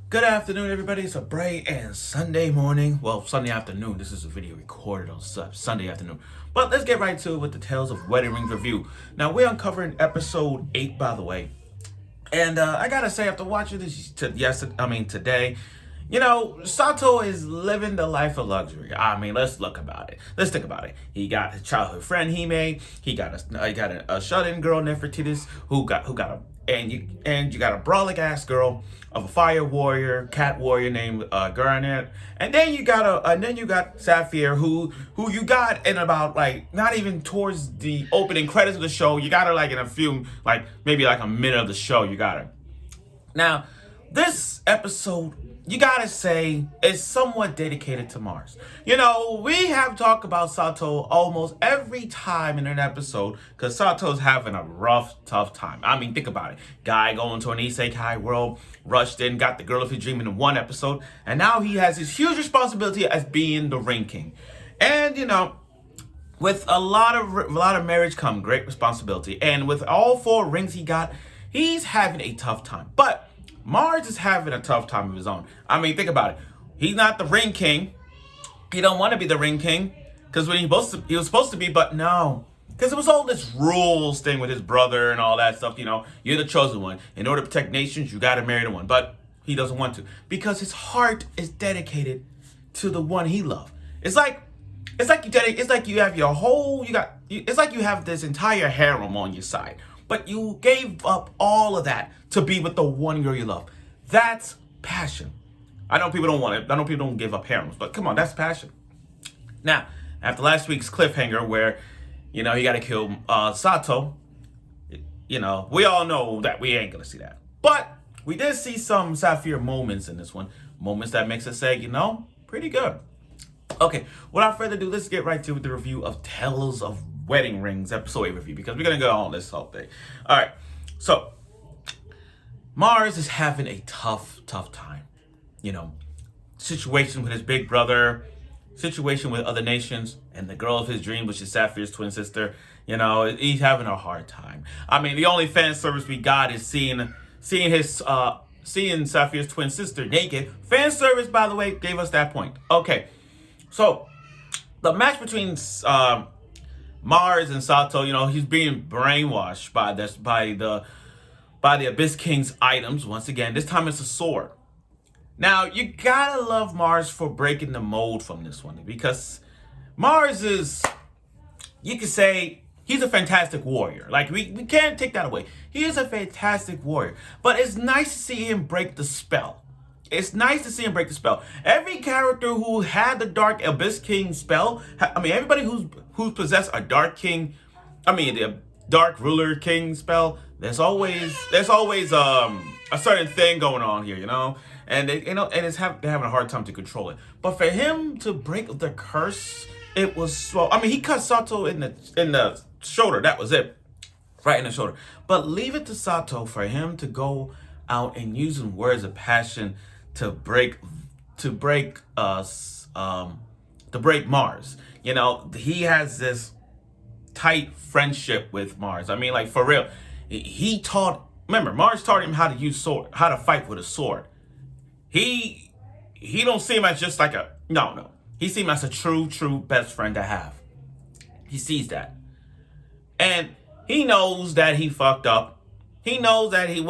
Good afternoon, everybody. It's a bright and Sunday morning. Well, Sunday afternoon. This is a video recorded on Sunday afternoon. But let's get right to it with the Tales of Wedding Rings review. Now, we're uncovering episode 8, by the way. And I gotta say, after watching this today, Sato is living the life of luxury. I mean, let's look about it. Let's think about it. He got his childhood friend Hime. He got a shut-in girl Nefertiti who got a you got a brolic ass girl of a fire warrior, cat warrior named Garnet, and then you got Sapphire who you got in about like not even towards the opening credits of the show. You got her like in a few maybe like a minute of the show. You got her. Now, this episode, you gotta say, is somewhat dedicated to Mars. We have talked about Sato almost every time in an episode because Sato's having a rough, tough time. I mean, think about it. Guy going to an isekai world, rushed in, got the girl of his dream in one episode, and now he has this huge responsibility as being the Ring King. And, with a lot of marriage come great responsibility. And with all 4 rings he got, he's having a tough time. But Mars is having a tough time of his own. I mean, think about it. He's not the Ring King. He don't want to be the Ring King because when he was supposed to be, but no. Because it was all this rules thing with his brother and all that stuff. You're the chosen one. In order to protect nations, you got to marry the one. But he doesn't want to because his heart is dedicated to the one he loves. It's like you have you have this entire harem on your side. But you gave up all of that to be with the one girl you love. That's passion. I know people don't want it. I know people don't give up harems, but come on, that's passion. Now, after last week's cliffhanger where, he got to kill Sato, we all know that we ain't going to see that. But we did see some Sapphire moments in this one. Moments that makes us say, pretty good. Okay, without further ado, let's get right to the review of Tales of Wedding Rings episode 8 review because we're going to go on this whole thing. All right, so Mars is having a tough time. Situation with his big brother, situation with other nations, and the girl of his dream, which is Sapphire's twin sister. He's having a hard time. I mean, the only fan service we got is seeing Sapphire's twin sister naked. Fan service, by the way, gave us that point. Okay, so the match between Mars and Sato, he's being brainwashed by the Abyss King's items. Once again, this time it's a sword. Now, you gotta love Mars for breaking the mold from this one because Mars is, you could say, he's a fantastic warrior. Like, we can't take that away. He is a fantastic warrior. But it's nice to see him break the spell. Every character who had the Dark Abyss King spell, everybody who's possessed a the Dark Ruler King spell, there's always a certain thing going on here, and they're having a hard time to control it. But for him to break the curse, it was slow. He cut Sato in the shoulder. That was it, right in the shoulder. But leave it to Sato for him to go out and using words of passion to break Mars. He has this tight friendship with Mars. For real. Mars taught him how to fight with a sword. He don't see him as just like no. He sees him as a true best friend to have. He sees that. And he knows that he fucked up. He knows that he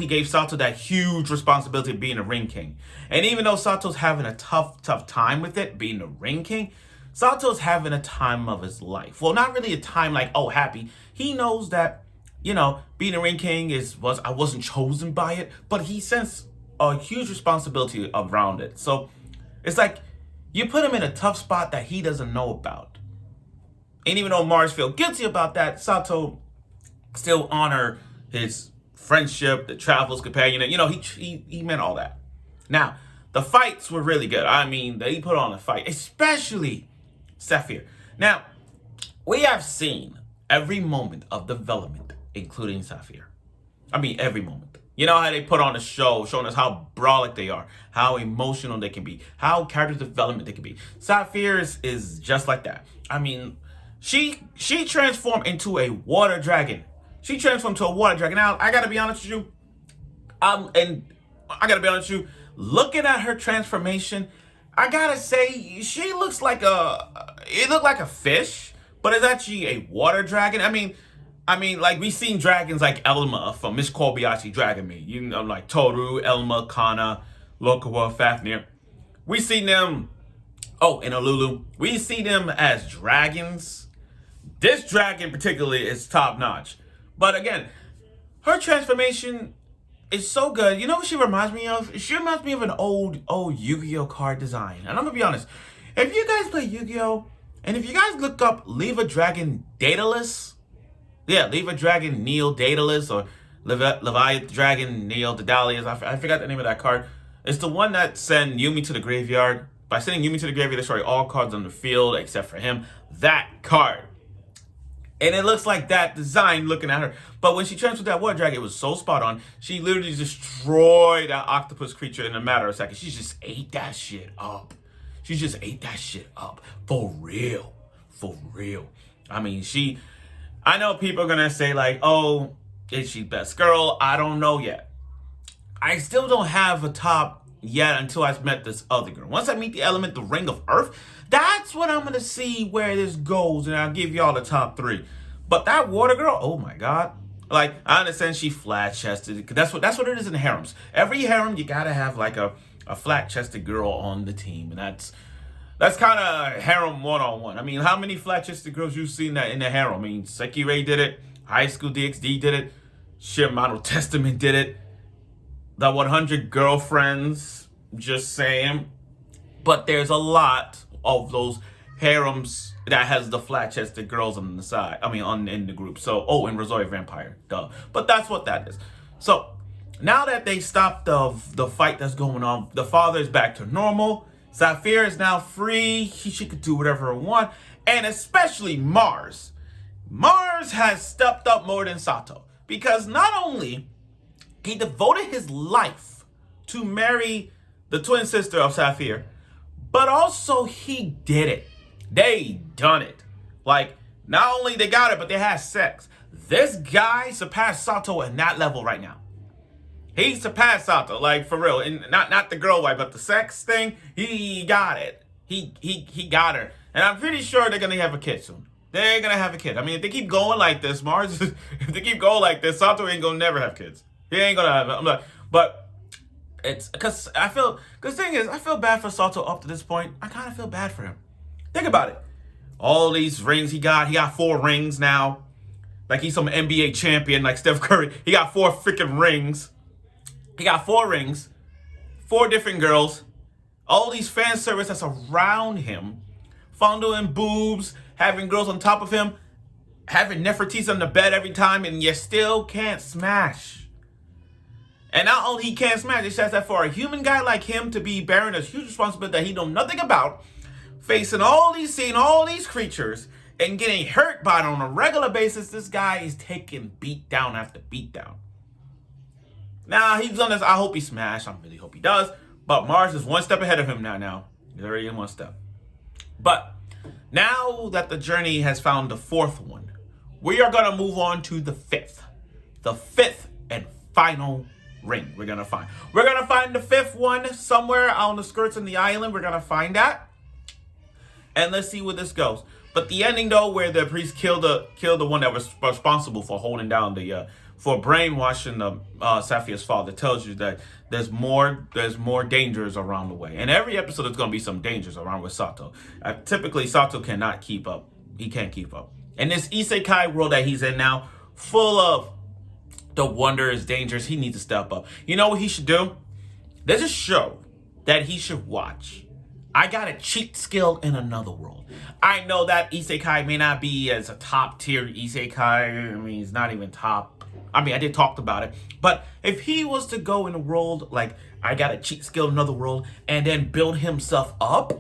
gave Sato that huge responsibility of being a Ring King. And even though Sato's having a tough time with it, being the Ring King, Sato's having a time of his life. Well, not really a time like, happy. He knows that, being a Ring King I wasn't chosen by it, but he sensed a huge responsibility around it. So it's like you put him in a tough spot that he doesn't know about. And even though Mars feel guilty about that, Sato still honor his friendship, the travels companion. He meant all that. Now, the fights were really good. They put on a fight, especially Sapphire. Now, we have seen every moment of development, including Sapphire. Every moment. You know how they put on a show, showing us how brolic they are, how emotional they can be, how character development they can be. Sapphire is just like that. She transformed into a water dragon. Now, I gotta be honest with you. looking at her transformation, I gotta say, she looks like it looked like a fish, but it's actually a water dragon. I mean, like we seen dragons like Elma from Miss Kobayashi Dragon Maid. You know, like Toru, Elma, Kana, Lokawa, Fafnir. We seen them. Oh, and Alulu. We see them as dragons. This dragon particularly is top notch. But again, her transformation is so good. You know what she reminds me of? She reminds me of an old Yu-Gi-Oh card design. And I'm gonna be honest, if you guys play Yu-Gi-Oh, and if you guys look up Leave a Dragon Daedalus, yeah, Leave a Dragon Neil Daedalus, or Leviathan Dragon Neil Daedalus, I forgot the name of that card. It's the one that sent Yumi to the graveyard. By sending Yumi to the graveyard, destroy all cards on the field except for him. That card. And it looks like that design looking at her. But when she transferred that water dragon, it was so spot on. She literally destroyed that octopus creature in a matter of seconds. She just ate that shit up. She just ate that shit up. For real. For real. I mean, I know people are going to say like, oh, is she best girl? I don't know yet. I still don't have a top yet until I've met this other girl. Once I meet the element, the Ring of Earth, that's when I'm gonna see where this goes, and I'll give y'all the top 3. But that water girl, oh my god! Like I understand she flat chested. That's what it is in harems. Every harem you gotta have like a flat chested girl on the team, and that's kind of harem 101. I mean, how many flat chested girls you've seen that in the harem? I mean, Sekirei did it. High School DxD did it. Shimano Testament did it. The 100 Girlfriends, just saying. But there's a lot of those harems that has the flat-chested girls on the side. I mean, in the group. So, and Rosori Vampire, duh. But that's what that is. So, now that they stopped the fight that's going on, the father is back to normal. Saphir is now free. She could do whatever he wants. And especially Mars. Mars has stepped up more than Sato. Because not only he devoted his life to marry the twin sister of Saphir, but also he did it. They done it. Like, not only they got it, but they had sex. This guy surpassed Sato in that level right now. He surpassed Sato, like for real. And not the girl wife, but the sex thing, he got it. He got her. And I'm pretty sure they're gonna have a kid soon. They're gonna have a kid. I mean, if they keep going like this, Mars, if they keep going like this, Sato ain't gonna never have kids. He ain't gonna have it. I'm like, but it's because the thing is, I feel bad for Sato up to this point. I kind of feel bad for him. Think about it. All these rings he got 4 rings now. Like he's some NBA champion like Steph Curry. He got 4 freaking rings. He got 4 rings, 4 different girls, all these fan service that's around him, fondling boobs, having girls on top of him, having Nefertiti on the bed every time, and you still can't smash. And not only he can't smash, it says that for a human guy like him to be bearing a huge responsibility that he know nothing about, seeing all these creatures, and getting hurt by it on a regular basis, this guy is taking beat down after beat down. Now, he's done this. I hope he smashed. I really hope he does. But Mars is 1 step ahead of him now. He's already in 1 step. But now that the journey has found the 4th one, we are going to move on to the 5th. The 5th and final ring we're going to find. We're going to find the 5th one somewhere on the skirts of the island. We're going to find that. And let's see where this goes. But the ending, though, where the priest killed the one that was responsible for holding down for brainwashing Saphir's father, tells you that there's more dangers around the way. And every episode there's going to be some dangers around with Sato. Typically, Sato cannot keep up. He can't keep up. And this isekai world that he's in now, full of the wonders, dangers, he needs to step up. You know what he should do? There's a show that he should watch. I got a cheat skill in another world. I know that isekai may not be as a top tier isekai. I mean, it's not even top. I mean, I did talk about it. But if he was to go in a world like I got a cheat skill in another world and then build himself up,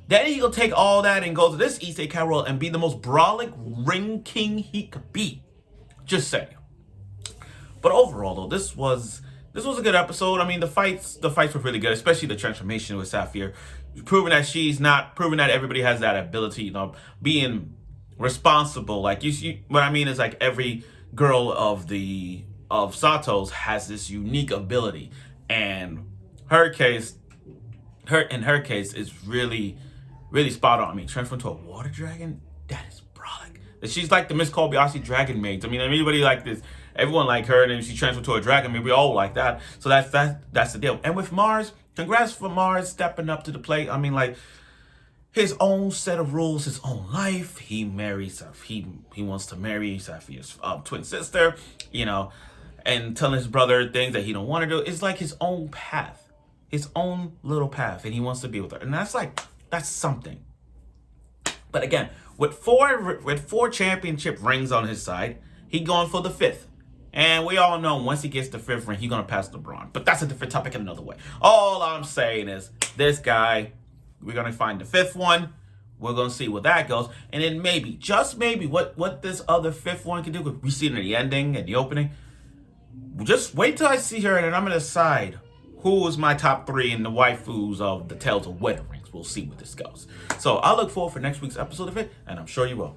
then he'll take all that and go to this isekai world and be the most brawling ring king he could be. Just saying. But overall, though, this was a good episode. I mean, the fights were really good, especially the transformation with Saphir. Proving that everybody has that ability, you know, being responsible. Like what I mean is like every girl of Sato's has this unique ability, and her case, her case is really, really spot on. I mean, transform into a water dragon, that is brolic. She's like the Miss Kobayashi dragon maids. I mean, everybody like this. Everyone like her, and then she transformed to a dragon. I mean, we all like that. So that's the deal. And with Mars, congrats for Mars stepping up to the plate. I mean, like, his own set of rules, his own life. He marries, he wants to marry Safia's twin sister, you know, and telling his brother things that he don't want to do. It's like his own path, his own little path, and he wants to be with her. And that's something. But again, with four championship rings on his side, he going for the fifth. And we all know once he gets the fifth ring, he's going to pass LeBron. But that's a different topic in another way. All I'm saying is this guy, we're going to find the fifth one. We're going to see where that goes. And then maybe, just maybe, what this other fifth one can do. We see it in the ending and the opening. Just wait till I see her, and then I'm going to decide who is my top three in the waifus of the Tales of Wedding Rings. We'll see where this goes. So I look forward for next week's episode of it, and I'm sure you will.